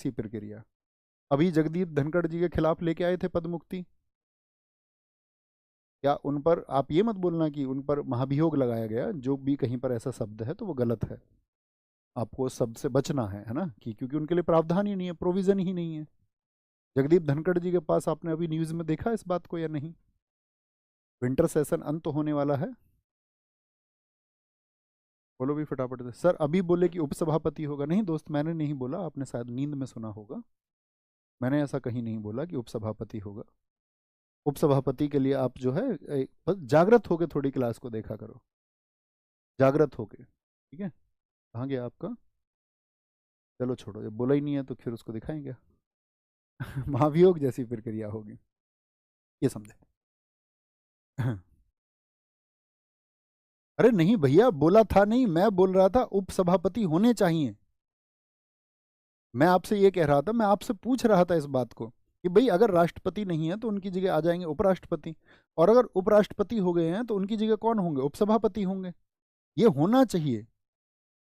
जैसी प्रक्रिया। अभी जगदीप धनखड़ जी के खिलाफ लेके आए थे पद मुक्ति, क्या उन पर आप ये मत बोलना कि उन पर महाभियोग लगाया गया, जो भी कहीं पर ऐसा शब्द है तो वो गलत है। आपको उस शब्द से बचना है ना, कि क्योंकि उनके लिए प्रावधान ही नहीं है, प्रोविजन ही नहीं है। जगदीप धनखड़ जी के पास आपने अभी न्यूज़ में देखा इस बात को या नहीं? विंटर सेशन अंत होने वाला है। बोलो भी फटाफट से। सर अभी बोले कि उपसभापति होगा। नहीं दोस्त, मैंने नहीं बोला, आपने शायद नींद में सुना होगा। मैंने ऐसा कहीं नहीं बोला कि उपसभापति होगा। उपसभापति के लिए आप जो है बस जागृत होके थोड़ी क्लास को देखा करो, जागृत होके, ठीक है। कहाँ गया आपका? चलो छोड़ो, जब बोला ही नहीं है तो फिर उसको दिखाएंगे। महाभियोग जैसी प्रक्रिया होगी, ये समझे। अरे नहीं भैया, बोला था नहीं, मैं बोल रहा था उपसभापति होने चाहिए। मैं आपसे ये कह रहा था, मैं आपसे पूछ रहा था इस बात को कि भाई अगर राष्ट्रपति नहीं है तो उनकी जगह आ जाएंगे उपराष्ट्रपति, और अगर उपराष्ट्रपति हो गए हैं तो उनकी जगह कौन होंगे? उपसभापति होंगे। ये होना चाहिए।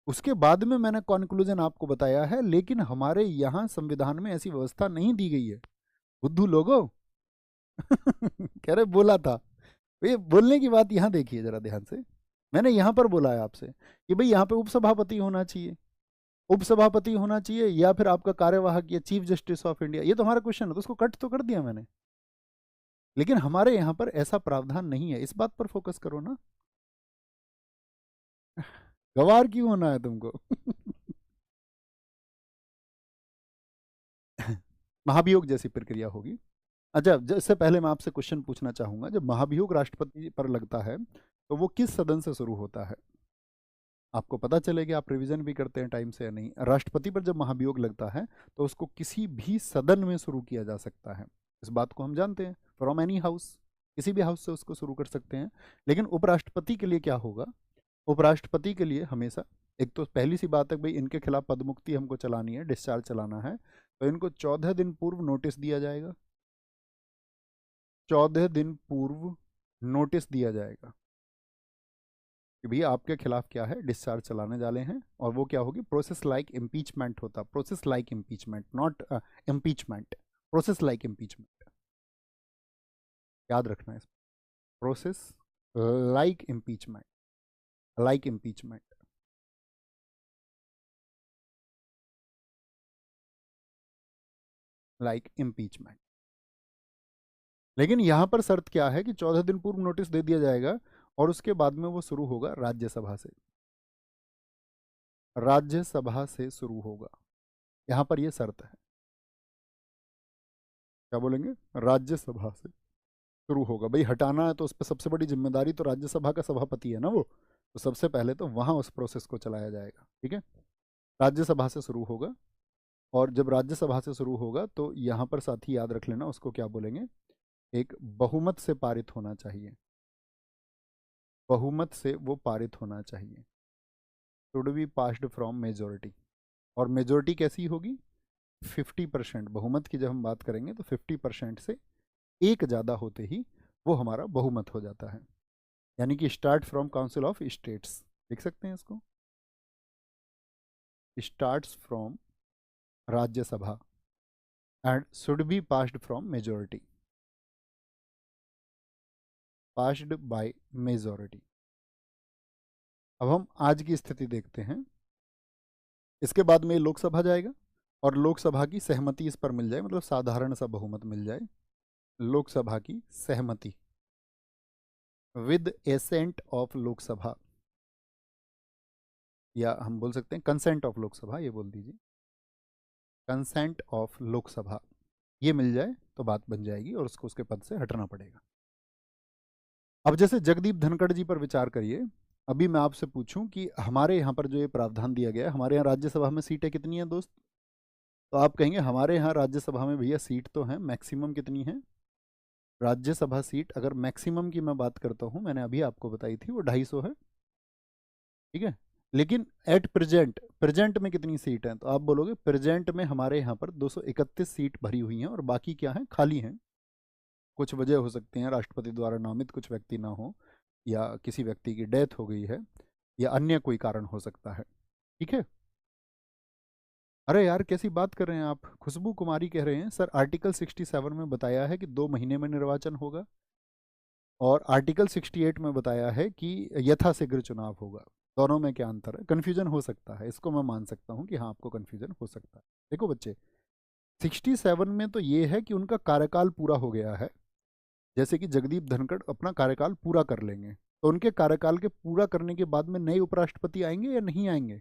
उसके बाद में मैंने कॉन्क्लूजन आपको बताया है, लेकिन हमारे यहाँ संविधान में ऐसी व्यवस्था नहीं दी गई है। बुद्धू लोगों। कह रहे बोला था। ये बोलने की बात यहाँ देखिए जरा ध्यान से। मैंने यहाँ पर बोला है आपसे कि भाई यहाँ पे उपसभापति होना चाहिए, उपसभापति होना चाहिए, या फिर आपका कार्यवाहक या चीफ जस्टिस ऑफ इंडिया। ये तो हमारा क्वेश्चन है, तो उसको कट तो कर दिया मैंने। लेकिन हमारे यहाँ पर ऐसा प्रावधान नहीं है, इस बात पर फोकस करो ना। गवार क्यों होना है तुमको? महाभियोग जैसी प्रक्रिया होगी। अच्छा, इससे पहले मैं आपसे क्वेश्चन पूछना चाहूंगा, जब महाभियोग राष्ट्रपति पर लगता है तो वो किस सदन से शुरू होता है? आपको पता चलेगा, आप रिवीजन भी करते हैं टाइम से या नहीं। राष्ट्रपति पर जब महाभियोग लगता है तो उसको किसी भी सदन में शुरू किया जा सकता है, इस बात को हम जानते हैं। फ्रॉम एनी हाउस, किसी भी हाउस से उसको शुरू कर सकते हैं। लेकिन उपराष्ट्रपति के लिए क्या होगा? उपराष्ट्रपति के लिए हमेशा, एक तो पहली सी बात है भाई, इनके खिलाफ पदमुक्ति हमको चलानी है, डिस्चार्ज चलाना है, तो इनको 14 दिन पूर्व नोटिस दिया जाएगा। 14 दिन पूर्व नोटिस दिया जाएगा कि भैया आपके खिलाफ क्या है, डिस्चार्ज चलाने वाले हैं। और वो क्या होगी? प्रोसेस लाइक इम्पीचमेंट होता, process like impeachment, not impeachment, process like impeachment. याद रखना है, process like impeachment, like impeachment. Like impeachment. लेकिन यहां पर शर्त क्या है कि 14 दिन पूर्व नोटिस दे दिया जाएगा, और उसके बाद में वो शुरू होगा राज्यसभा से। राज्यसभा से शुरू होगा, यहां पर ये शर्त है। क्या बोलेंगे? राज्यसभा से शुरू होगा। भाई हटाना है तो उस पर सबसे बड़ी जिम्मेदारी तो राज्यसभा का सभापति है ना वो, तो सबसे पहले तो वहां उस प्रोसेस को चलाया जाएगा, ठीक है। राज्यसभा से शुरू होगा, और जब राज्यसभा से शुरू होगा तो यहाँ पर साथी याद रख लेना, उसको क्या बोलेंगे? एक बहुमत से पारित होना चाहिए, बहुमत से वो पारित होना चाहिए। Should be passed from majority. और मेजोरिटी कैसी होगी? 50%। बहुमत की जब हम बात करेंगे तो 50% से एक ज़्यादा होते ही वो हमारा बहुमत हो जाता है। यानी कि start from council of states, लिख सकते हैं इसको, starts from Rajya Sabha and should be passed from majority, passed by majority. अब हम आज की स्थिति देखते हैं। इसके बाद में लोकसभा जाएगा, और लोकसभा की सहमति इस पर मिल जाए, मतलब साधारण सा बहुमत मिल जाए, लोकसभा की सहमति विद एसेंट ऑफ लोकसभा, या हम बोल सकते हैं कंसेंट ऑफ लोकसभा, ये बोल दीजिए, कंसेंट ऑफ लोकसभा, ये मिल जाए तो बात बन जाएगी और उसको उसके पद से हटना पड़ेगा। अब जैसे जगदीप धनखड़ जी पर विचार करिए। अभी मैं आपसे पूछूं कि हमारे यहाँ पर जो ये प्रावधान दिया गया है, हमारे यहाँ राज्यसभा में सीटें कितनी हैं दोस्त? तो आप कहेंगे हमारे यहाँ राज्यसभा में भैया सीट तो है, मैक्सिमम कितनी है? राज्यसभा सीट अगर मैक्सिमम की मैं बात करता हूँ, मैंने अभी आपको बताई थी, वो 250 है, ठीक है। लेकिन एट प्रेजेंट, प्रेजेंट में कितनी सीट है? तो आप बोलोगे प्रेजेंट में हमारे यहाँ पर 231 सीट भरी हुई हैं, और बाकी क्या है? खाली हैं। कुछ वजह हो सकती हैं, राष्ट्रपति द्वारा नामित कुछ व्यक्ति ना हो, या किसी व्यक्ति की डेथ हो गई है, या अन्य कोई कारण हो सकता है, ठीक है। अरे यार कैसी बात कर रहे हैं आप? खुशबू कुमारी कह रहे हैं सर आर्टिकल 67 में बताया है कि 2 महीने में निर्वाचन होगा, और आर्टिकल 68 में बताया है कि यथाशीघ्र चुनाव होगा। दोनों में क्या अंतर है? कन्फ्यूजन हो सकता है, इसको मैं मान सकता हूँ कि हाँ आपको कन्फ्यूजन हो सकता है। देखो बच्चे, 67 में तो ये है कि उनका कार्यकाल पूरा हो गया है, जैसे कि जगदीप धनखड़ अपना कार्यकाल पूरा कर लेंगे, तो उनके कार्यकाल के पूरा करने के बाद में नए उपराष्ट्रपति आएंगे या नहीं आएंगे,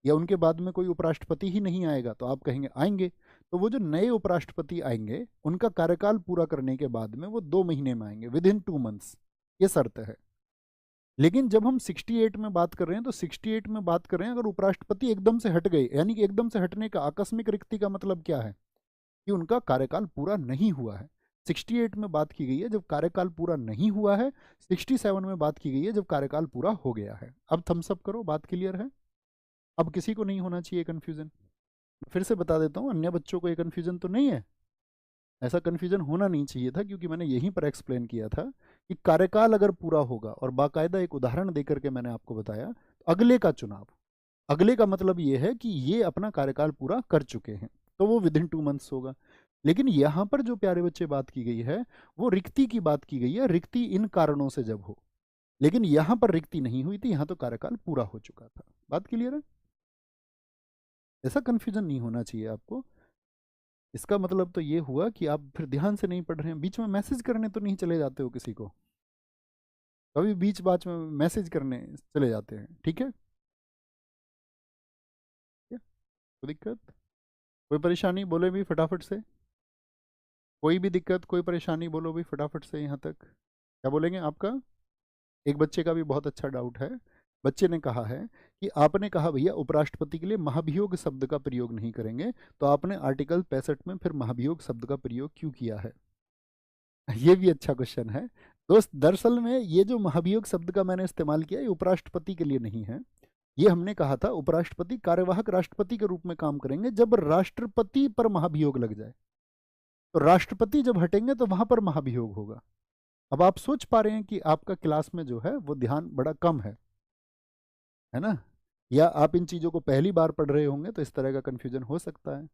या उनके बाद में कोई उपराष्ट्रपति ही नहीं आएगा, तो आप कहेंगे आएंगे। तो वो जो नए उपराष्ट्रपति आएंगे उनका कार्यकाल पूरा करने के बाद में वो 2 महीने में आएंगे, विद इन 2 मंथ्स, ये शर्त है। लेकिन जब हम 68 में बात कर रहे हैं तो 68 में बात कर रहे हैं अगर उपराष्ट्रपति एकदम से हट गए, यानी कि एकदम से हटने का आकस्मिक रिक्ति का मतलब क्या है कि उनका कार्यकाल पूरा नहीं हुआ है। 68 में बात की गई है जब कार्यकाल पूरा नहीं हुआ है, 67 में बात की गई है जब कार्यकाल पूरा हो गया है। अब थम्स अप करो, बात क्लियर है? अब किसी को नहीं होना चाहिए कन्फ्यूजन। फिर से बता देता हूँ, अन्य बच्चों को ये कन्फ्यूजन तो नहीं है। ऐसा कन्फ्यूजन होना नहीं चाहिए था, क्योंकि मैंने यहीं पर एक्सप्लेन किया था कि कार्यकाल अगर पूरा होगा, और बाकायदा एक उदाहरण देकर के मैंने आपको बताया, तो अगले का चुनाव, अगले का मतलब ये है कि ये अपना कार्यकाल पूरा कर चुके हैं, तो वो विद इन 2 मंथ्स होगा। लेकिन यहाँ पर जो प्यारे बच्चे बात की गई है वो रिक्ति की बात की गई है, रिक्ति इन कारणों से जब हो, लेकिन यहाँ पर रिक्ति नहीं हुई थी, यहाँ तो कार्यकाल पूरा हो चुका था। बात क्लियर है? ऐसा कन्फ्यूजन नहीं होना चाहिए आपको। इसका मतलब तो ये हुआ कि आप फिर ध्यान से नहीं पढ़ रहे हैं, बीच में मैसेज करने तो नहीं चले जाते हो किसी को, कभी बीच बाच में मैसेज करने चले जाते हैं, ठीक है? क्या? कोई दिक्कत, कोई परेशानी बोले भी फटाफट से, कोई भी दिक्कत कोई परेशानी बोलो भी फटाफट से यहाँ तक। क्या बोलेंगे आपका? एक बच्चे का भी बहुत अच्छा डाउट है। बच्चे ने कहा है कि आपने कहा भैया उपराष्ट्रपति के लिए महाभियोग शब्द का प्रयोग नहीं करेंगे, तो आपने आर्टिकल 65 में फिर महाभियोग शब्द का प्रयोग क्यों किया है? ये भी अच्छा क्वेश्चन है दोस्त। दरअसल में ये जो महाभियोग शब्द का मैंने इस्तेमाल किया, ये उपराष्ट्रपति के लिए नहीं है। ये हमने कहा था उपराष्ट्रपति कार्यवाहक राष्ट्रपति के रूप में काम करेंगे जब राष्ट्रपति पर महाभियोग लग जाए, तो राष्ट्रपति जब हटेंगे तो वहां पर महाभियोग होगा। अब आप सोच पा रहे हैं कि आपका क्लास में जो है वो ध्यान बड़ा कम है ना? या आप इन चीज़ों को पहली बार पढ़ रहे होंगे तो इस तरह का कन्फ्यूजन हो सकता है।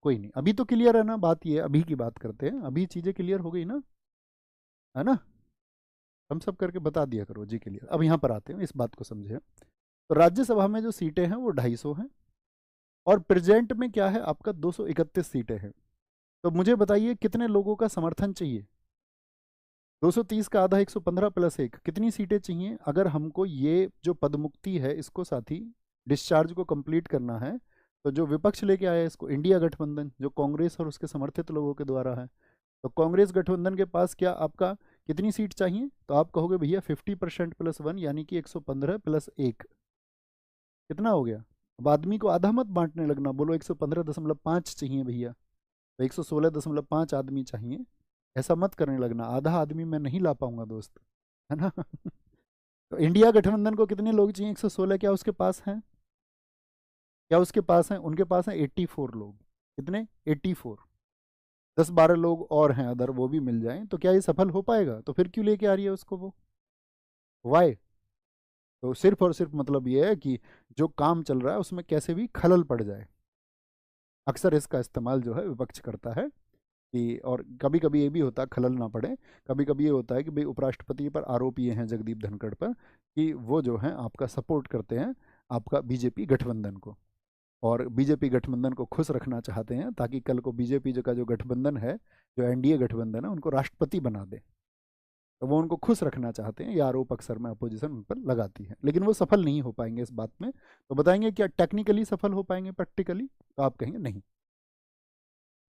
कोई नहीं, अभी तो क्लियर है ना, बात ये अभी की बात करते हैं, अभी चीज़ें क्लियर हो गई ना, है ना? हम सब करके बता दिया करो जी क्लियर। अब यहाँ पर आते हैं, इस बात को समझे। तो राज्यसभा में जो सीटें हैं वो 250 हैं, और प्रेजेंट में क्या है आपका 231 सीटें हैं। तो मुझे बताइए कितने लोगों का समर्थन चाहिए? 230 का आधा 115 प्लस 1, कितनी सीटें चाहिए अगर हमको ये जो पदमुक्ति है इसको साथी डिस्चार्ज को कंप्लीट करना है? तो जो विपक्ष लेके आया है इसको, इंडिया गठबंधन, जो कांग्रेस और उसके समर्थित लोगों के द्वारा है, तो कांग्रेस गठबंधन के पास क्या आपका कितनी सीट चाहिए? तो आप कहोगे भैया 50% प्लस 1, यानी कि 115 प्लस 1 कितना हो गया? अब आदमी को आधा मत बांटने लगना, बोलो 115.5 चाहिए भैया, तो 116.5 आदमी चाहिए, ऐसा मत करने लगना, आधा आदमी मैं नहीं ला पाऊंगा दोस्त, है ना? तो इंडिया गठबंधन को कितने लोग चाहिए? 116, क्या उसके पास हैं? क्या उसके पास हैं? उनके पास हैं 84 लोग। कितने? 84। 10-12 लोग और हैं अदर, वो भी मिल जाएं तो क्या ये सफल हो पाएगा? तो फिर क्यों लेके आ रही है उसको वो? वाई? तो सिर्फ और सिर्फ मतलब ये है कि जो काम चल रहा है उसमें कैसे भी खलल पड़ जाए, अक्सर इसका इस्तेमाल जो है विपक्ष करता है। कि और कभी कभी ये भी होता है खलल ना पड़े, कभी कभी ये होता है कि भाई उपराष्ट्रपति पर आरोप ये हैं जगदीप धनखड़ पर कि वो जो है आपका सपोर्ट करते हैं आपका बीजेपी गठबंधन को, और बीजेपी गठबंधन को खुश रखना चाहते हैं ताकि कल को बीजेपी का जो गठबंधन है, जो एनडीए गठबंधन है, उनको राष्ट्रपति बना दे, तो वो उनको खुश रखना चाहते हैं। ये आरोप अक्सर में अपोजिशन उन पर लगाती है, लेकिन वो सफल नहीं हो पाएंगे इस बात में। तो बताएंगे क्या टेक्निकली सफल हो पाएंगे प्रैक्टिकली? तो आप कहेंगे नहीं,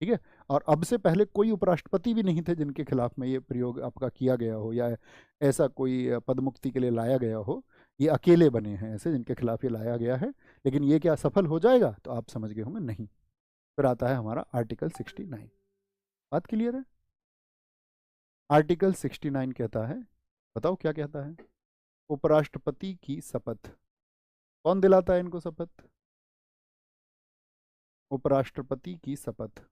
ठीक है। और अब से पहले कोई उपराष्ट्रपति भी नहीं थे जिनके खिलाफ में ये प्रयोग आपका किया गया हो, या ऐसा कोई पदमुक्ति के लिए लाया गया हो। ये अकेले बने हैं ऐसे जिनके खिलाफ ये लाया गया है। लेकिन ये क्या सफल हो जाएगा? तो आप समझ गए होंगे नहीं। फिर आता है हमारा आर्टिकल 69। बात क्लियर है? आर्टिकल 69 कहता है, बताओ क्या कहता है? उपराष्ट्रपति की शपथ कौन दिलाता है इनको शपथ? उपराष्ट्रपति की शपथ।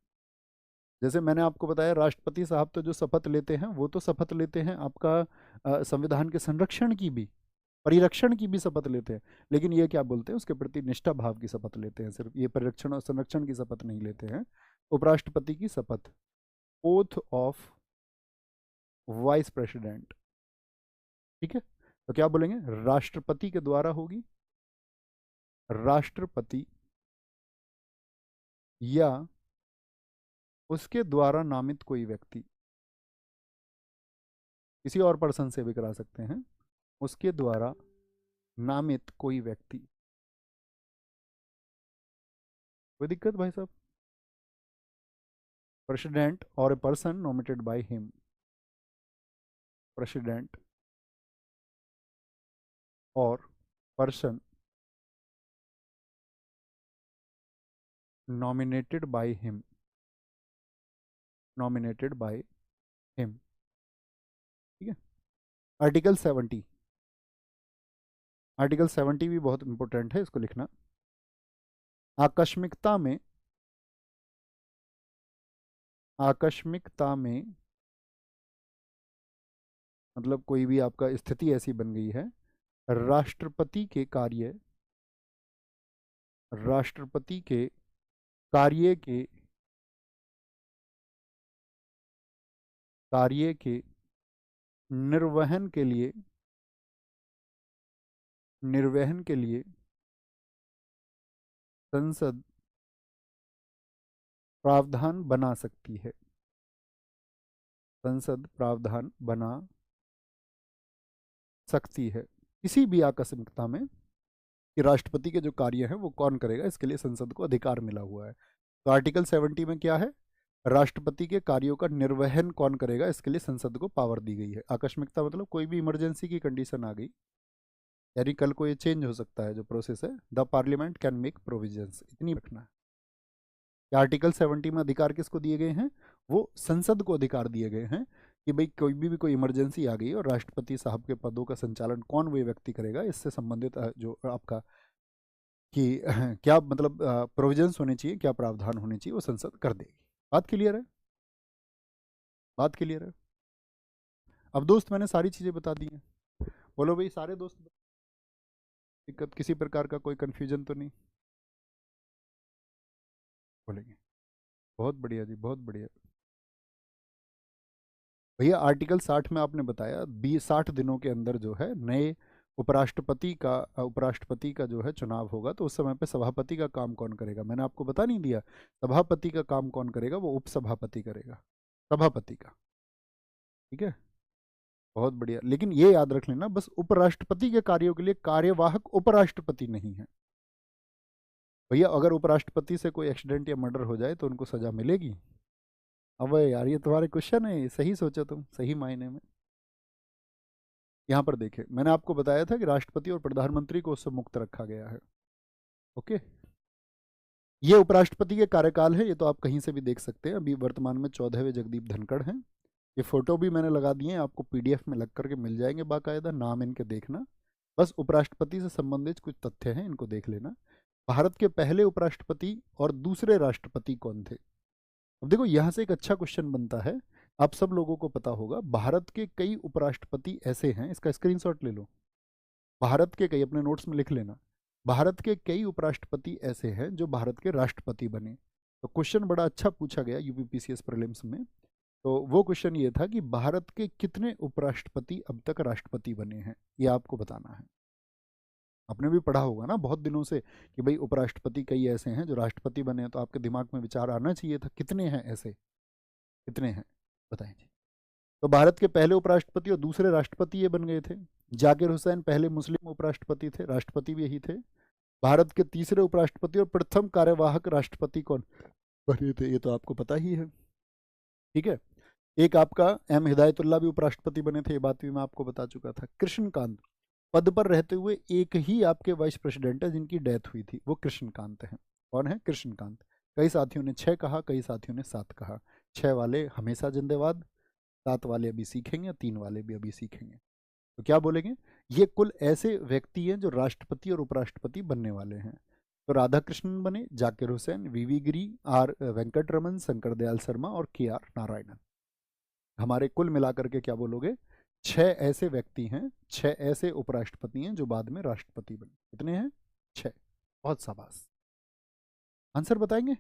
जैसे मैंने आपको बताया राष्ट्रपति साहब तो जो शपथ लेते हैं वो तो शपथ लेते हैं आपका संविधान के संरक्षण की भी, परिरक्षण की भी शपथ लेते हैं, लेकिन ये क्या बोलते हैं, उसके प्रति निष्ठा भाव की शपथ लेते हैं, सिर्फ ये परिरक्षण और संरक्षण की शपथ नहीं लेते हैं। उपराष्ट्रपति की शपथ, ओथ ऑफ वाइस प्रेसिडेंट, ठीक है। तो क्या बोलेंगे, राष्ट्रपति के द्वारा होगी, राष्ट्रपति या उसके द्वारा नामित कोई व्यक्ति, किसी और पर्सन से भी करा सकते हैं, उसके द्वारा नामित कोई व्यक्ति। कोई दिक्कत भाई साहब? प्रेसिडेंट और a person nominated by him, president और person nominated by him, nominated by him, ठीक है। आर्टिकल 70, आर्टिकल 70 भी बहुत इंपॉर्टेंट है, इसको लिखना। आकस्मिकता में, आकस्मिकता में मतलब कोई भी आपका स्थिति ऐसी बन गई है, राष्ट्रपति के कार्य, राष्ट्रपति के कार्य के, कार्य के निर्वहन के लिए, निर्वहन के लिए संसद प्रावधान बना सकती है, संसद प्रावधान बना सकती है। किसी भी आकस्मिकता में कि राष्ट्रपति के जो कार्य हैं वो कौन करेगा, इसके लिए संसद को अधिकार मिला हुआ है। तो आर्टिकल 70 में क्या है, राष्ट्रपति के कार्यों का निर्वहन कौन करेगा, इसके लिए संसद को पावर दी गई है। आकस्मिकता मतलब कोई भी इमरजेंसी की कंडीशन आ गई, यानी कल को ये चेंज हो सकता है जो प्रोसेस है, the parliament can make provisions, इतनी रखना है। आर्टिकल 70 में अधिकार किसको दिए गए हैं, वो संसद को अधिकार दिए गए हैं कि भाई कोई इमरजेंसी आ गई और राष्ट्रपति साहब के पदों का संचालन कौन वे व्यक्ति करेगा, इससे संबंधित जो आपका कि क्या मतलब प्रोविजंस होने चाहिए, क्या प्रावधान होने चाहिए, वो संसद कर देगी। बात क्लियर है, बात क्लियर है। अब दोस्त मैंने सारी चीज़ें बता दी हैं, बोलो भाई सारे दोस्त, दिक्कत किसी प्रकार का कोई कन्फ्यूजन तो नहीं? बोलेंगे बहुत बढ़िया जी, बहुत बढ़िया। भैया आर्टिकल 60 में आपने बताया 60 दिनों के अंदर जो है नए उपराष्ट्रपति का जो है चुनाव होगा, तो उस समय पे सभापति का काम कौन करेगा, मैंने आपको बता नहीं दिया। सभापति का काम कौन करेगा, वो उपसभापति करेगा, सभापति का, ठीक है। बहुत बढ़िया, लेकिन ये याद रख लेना बस उपराष्ट्रपति के कार्यों के लिए कार्यवाहक उपराष्ट्रपति नहीं है। भैया अगर उपराष्ट्रपति से कोई एक्सीडेंट या मर्डर हो जाए तो उनको सजा मिलेगी? अब यार ये तुम्हारे क्वेश्चन है, सही सोचो तुम, सही मायने में। यहाँ पर देखिए मैंने आपको बताया था कि राष्ट्रपति और प्रधानमंत्री को उससे मुक्त रखा गया है, ओके। ये उपराष्ट्रपति के कार्यकाल है, ये तो आप कहीं से भी देख सकते हैं। अभी वर्तमान में 14वें जगदीप धनखड़ हैं, ये फोटो भी मैंने लगा दिए हैं, आपको पीडीएफ में लग करके मिल जाएंगे बाकायदा, नाम इनके देखना। बस उपराष्ट्रपति से संबंधित कुछ तथ्य हैं, इनको देख लेना। भारत के पहले उपराष्ट्रपति और दूसरे राष्ट्रपति कौन थे? अब देखो यहाँ से एक अच्छा क्वेश्चन बनता है, आप सब लोगों को पता होगा भारत के कई उपराष्ट्रपति ऐसे हैं, इसका स्क्रीनशॉट ले लो, भारत के कई, अपने नोट्स में लिख लेना, भारत के कई उपराष्ट्रपति ऐसे हैं जो भारत के राष्ट्रपति बने। तो क्वेश्चन बड़ा अच्छा पूछा गया यूपीपीसीएस प्रीलिम्स में। तो वो क्वेश्चन ये था कि भारत के कितने उपराष्ट्रपति अब तक राष्ट्रपति बने हैं, ये आपको बताना है। आपने भी पढ़ा होगा ना बहुत दिनों से कि भाई उपराष्ट्रपति कई ऐसे हैं जो राष्ट्रपति बने हैं, तो आपके दिमाग में विचार आना चाहिए था कितने हैं ऐसे, कितने हैं बताएं जी। तो भारत के पहले उपराष्ट्रपति और दूसरे राष्ट्रपति ये बन गए थे। जाकिर हुसैन पहले मुस्लिम उपराष्ट्रपति थे, राष्ट्रपति भी यही थे। भारत के तीसरे उपराष्ट्रपति और प्रथम कार्यवाहक राष्ट्रपति कौन बने थे, ये तो आपको पता ही है, ठीक है। एक आपका एम हिदायतुल्लाह भी उपराष्ट्रपति बने थे, ये बात भी मैं आपको बता चुका था। कृष्णकांत पद पर रहते हुए एक ही आपके वाइस प्रेसिडेंट है जिनकी डेथ हुई थी, वो कृष्णकांत हैं। कौन है? कृष्णकांत। कई साथियों ने 6 कहा, कई साथियों ने 7 कहा। 6 वाले हमेशा जिंदाबाद, 7 वाले अभी सीखेंगे, 3 वाले भी अभी सीखेंगे। तो क्या बोलेंगे, ये कुल ऐसे व्यक्ति हैं जो राष्ट्रपति और उपराष्ट्रपति बनने वाले हैं। तो राधा कृष्णन बने, जाकिर हुसैन, वीवी गिरी, आर वेंकट रमन, शंकर दयाल शर्मा और के आर नारायणन। हमारे कुल मिलाकर के क्या बोलोगे, 6 ऐसे व्यक्ति हैं, 6 ऐसे उपराष्ट्रपति हैं जो बाद में राष्ट्रपति बने। कितने हैं? 6। बहुत शाबाश। आंसर बताएंगे?